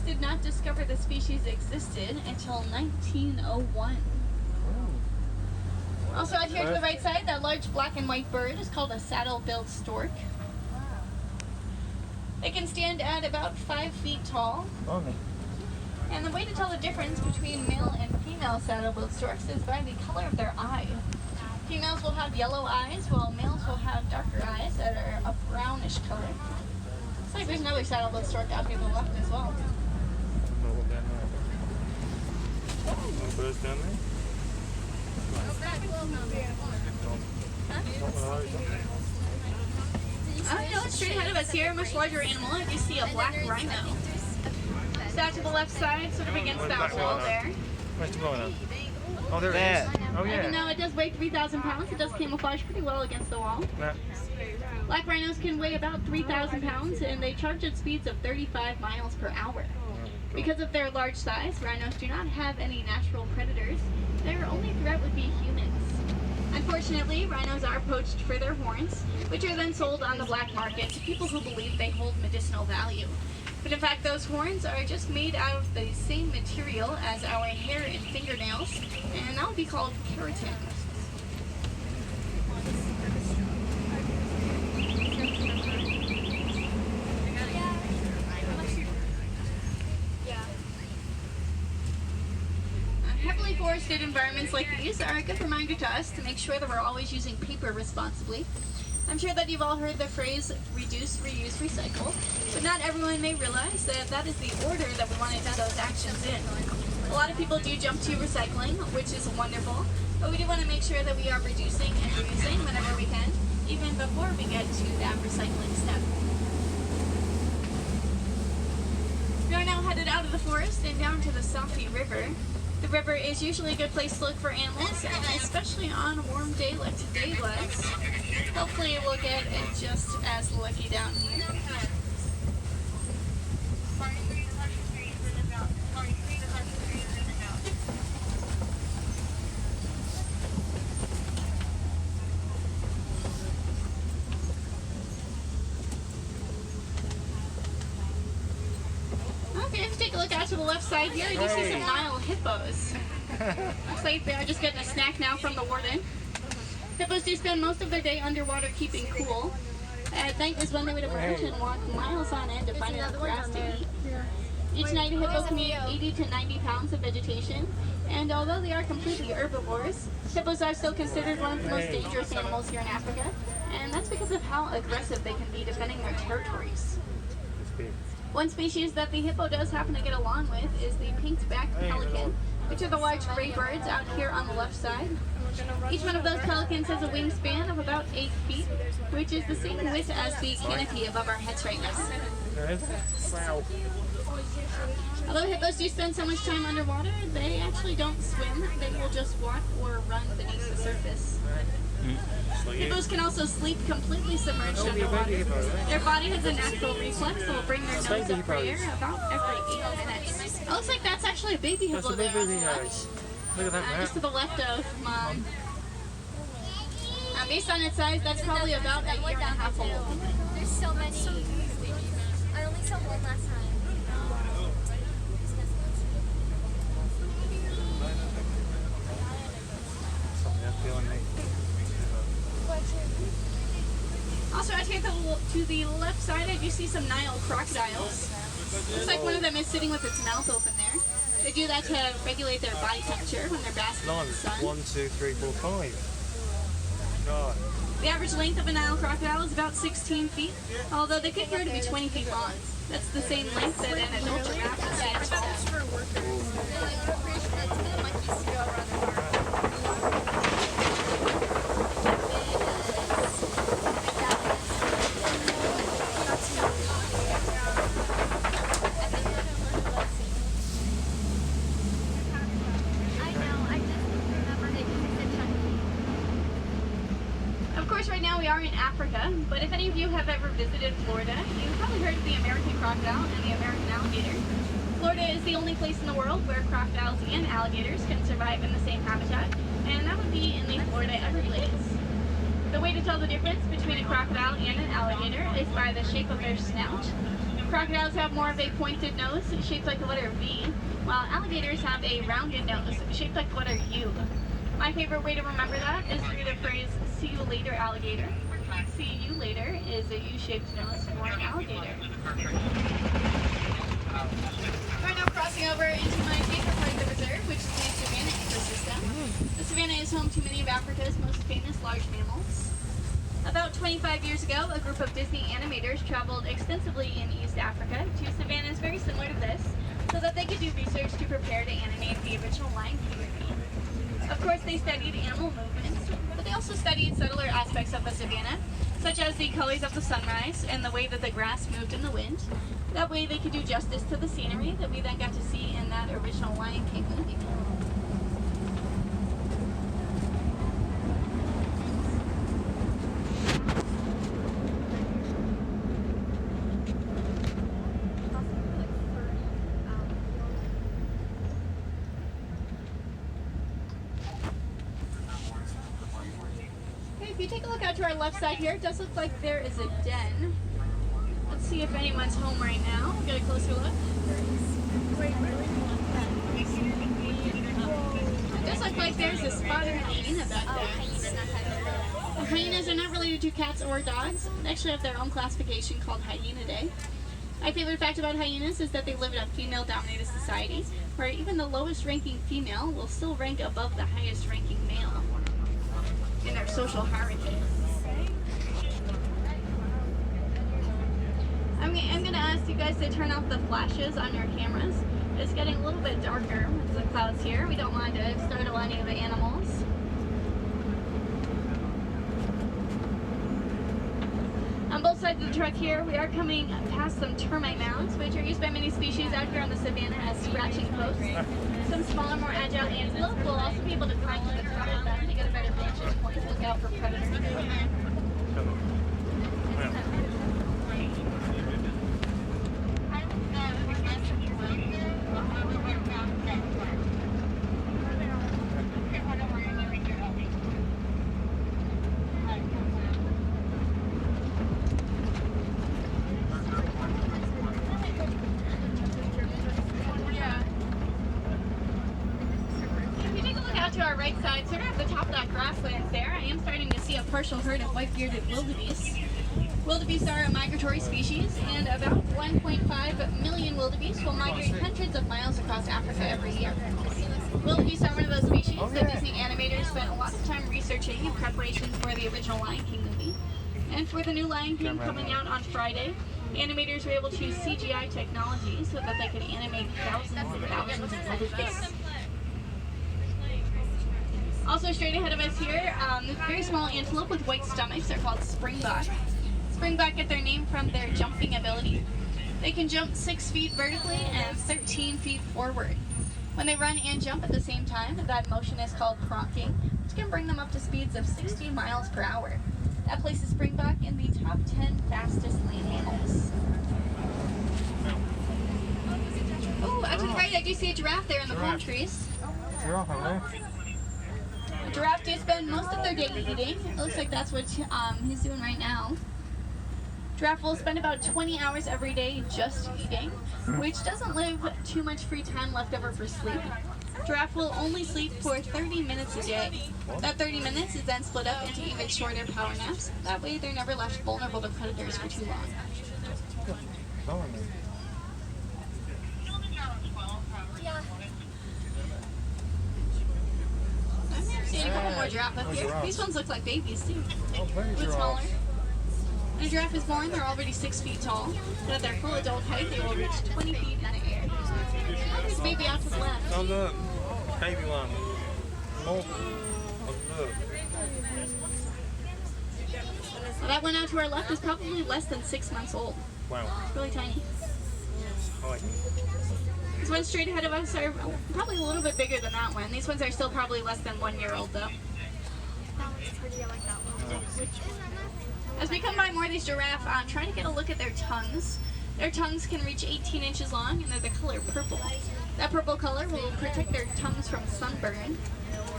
did not discover the species existed until 1901. Also out here to the right side, that large black and white bird is called a saddle-billed stork. They can stand at about 5 feet tall. And the way to tell the difference between male and female saddle-billed storks is by the color of their eye. Females will have yellow eyes, while males will have darker eyes that are a brownish color. Looks like there's another saddle-billed stork out here to the left as well. Birds down there? No, straight ahead of us here, a much larger animal. You see a black rhino. So out to the left side, sort of against that wall there. Where's the rhino? Oh, there it is. Oh, yeah. Even though it does weigh 3,000 pounds, it does camouflage pretty well against the wall. Yeah. Black rhinos can weigh about 3,000 pounds, and they charge at speeds of 35 miles per hour. Because of their large size, rhinos do not have any natural predators. Their only threat would be humans. Unfortunately, rhinos are poached for their horns, which are then sold on the black market to people who believe they hold medicinal value. But in fact, those horns are just made out of the same material as our hair and fingernails, and that would be called keratin. Heavily forested environments like these are a good reminder to us to make sure that we're always using paper responsibly. I'm sure that you've all heard the phrase reduce, reuse, recycle, but not everyone may realize that that is the order that we want to do those actions in. A lot of people do jump to recycling, which is wonderful, but we do want to make sure that we are reducing and reusing whenever we can, even before we get to that recycling step. We are now headed out of the forest and down to the Safi River. The river is usually a good place to look for animals, and especially on a warm day like today was. Hopefully we'll get it just as lucky down here. Okay, let's take a look out to the left side here. You see some Nile hippos. Looks like they are just getting a snack now from the warden. Hippos do spend most of their day underwater keeping cool. At night is when they would emerge and walk miles on end to find enough grass to eat. Each night a hippo can eat 80 to 90 pounds of vegetation, and although they are completely herbivores, hippos are still considered one of the most dangerous animals here in Africa, and that's because of how aggressive they can be defending their territories. One species that the hippo does happen to get along with is the pink-backed pelican, which are the large gray birds out here on the left side. Each one of those pelicans has a wingspan of about 8 feet, which is the same width as the canopy above our heads right now. Wow. Although hippos do spend so much time underwater, they actually don't swim. They will just walk or run beneath the surface. Hippos can also sleep completely submerged underwater. Their body has a natural reflex that will bring their nose up for air about every 8 minutes. It looks like that's actually a baby hippo there. Look at that, just to the left of Mom. Based on its size, that's probably about a year and a half old. There's so many. I only saw one last time. Also out here to the left side, I do see some Nile crocodiles. Looks like one of them is sitting with its mouth open there. They do that to regulate their body temperature when they're basking in the sun. 1, 2, 3, 4, 5. God. The average length of a Nile crocodile is about 16 feet, although they could grow to be 20 feet long. That's the same length that an adult giraffe is at. Right now we are in Africa, but if any of you have ever visited Florida, you've probably heard of the American crocodile and the American alligator. Florida is the only place in the world where crocodiles and alligators can survive in the same habitat, and that would be in the Florida Everglades. The way to tell the difference between a crocodile and an alligator is by the shape of their snout. Crocodiles have more of a pointed nose, shaped like the letter V, while alligators have a rounded nose, shaped like the letter U. My favorite way to remember that is through the phrase, "See you later, alligator." "See you later" is a U-shaped nose for an alligator. We're now crossing over into my favorite part of the reserve, which is the savanna ecosystem. The savanna is home to many of Africa's most famous large mammals. About 25 years ago, a group of Disney animators traveled extensively in East Africa to savannas very similar to this, so that they could do research to prepare to animate the original Lion King movie. Of course, they studied animal movements, but they also studied subtler aspects of the savanna, such as the colors of the sunrise and the way that the grass moved in the wind. That way they could do justice to the scenery that we then got to see in that original Lion King movie. If you take a look out to our left side here, it does look like there is a den. Let's see if anyone's home right now. We'll get a closer look. It does look like there's a spotted hyena back there. Hyenas are not related to cats or dogs. They actually have their own classification called Hyenidae. My favorite fact about hyenas is that they live in a female-dominated society, where even the lowest-ranking female will still rank above the highest-ranking male in their social hierarchy. I'm going to ask you guys to turn off the flashes on your cameras. It's getting a little bit darker with the clouds here. We don't want to startle any of the animals. On both sides of the truck here, we are coming past some termite mounds, which are used by many species out here on the savanna as scratching posts. Some smaller, more agile antelope will also be able to climb to the top of them to get a better vantage point to look out for predators. To our right side, sort of at the top of that grassland there, I am starting to see a partial herd of white-bearded wildebeest. Wildebeest are a migratory species, and about 1.5 million wildebeest will migrate hundreds of miles across Africa every year. Wildebeest are one of those species that Disney animators spent a lot of time researching in preparation for the original Lion King movie. And for the new Lion King coming out on Friday, animators were able to use CGI technology so that they could animate thousands and thousands of wildebeest. Also straight ahead of us here, very small antelope with white stomachs. They're called springbok. Springbok get their name from their jumping ability. They can jump 6 feet vertically and 13 feet forward. When they run and jump at the same time, that motion is called pronking, which can bring them up to speeds of 60 miles per hour. That places springbok in the top 10 fastest land mammals. Oh, out to the right, I do see a giraffe there in the palm trees. Giraffe over there. Giraffe do spend most of their day eating. It looks like that's what he's doing right now. Giraffe will spend about 20 hours every day just eating, which doesn't leave too much free time left over for sleep. Giraffe will only sleep for 30 minutes a day. That 30 minutes is then split up into even shorter power naps. That way they're never left vulnerable to predators for too long. Yeah. Seeing a couple more giraffe up here. These ones look like babies too. Oh, A bit smaller. When a giraffe is born, they're already 6 feet tall. But at their full adult height, they will reach 20 feet in the air. There's a baby out to the left. Oh look, baby one. Oh look. Well, that one out to our left is probably less than 6 months old. Wow. It's really tiny. I like it. These ones straight ahead of us are probably a little bit bigger than that one. These ones are still probably less than 1 year old though. That one's pretty. I like that one. As we come by more of these giraffe, try to get a look at their tongues. Their tongues can reach 18 inches long and they're the color purple. That purple color will protect their tongues from sunburn.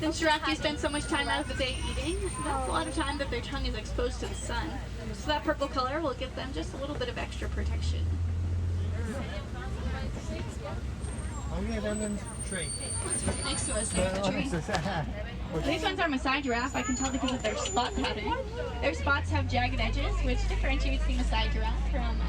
Since giraffe do spend so much time out of the day eating, that's a lot of time that their tongue is exposed to the sun. So that purple color will give them just a little bit of extra protection. Oh yeah, down in the tree. Next to us, there's the tree. These ones are Maasai giraffe. I can tell because of their spot pattern. Their spots have jagged edges, which differentiates the Maasai giraffe from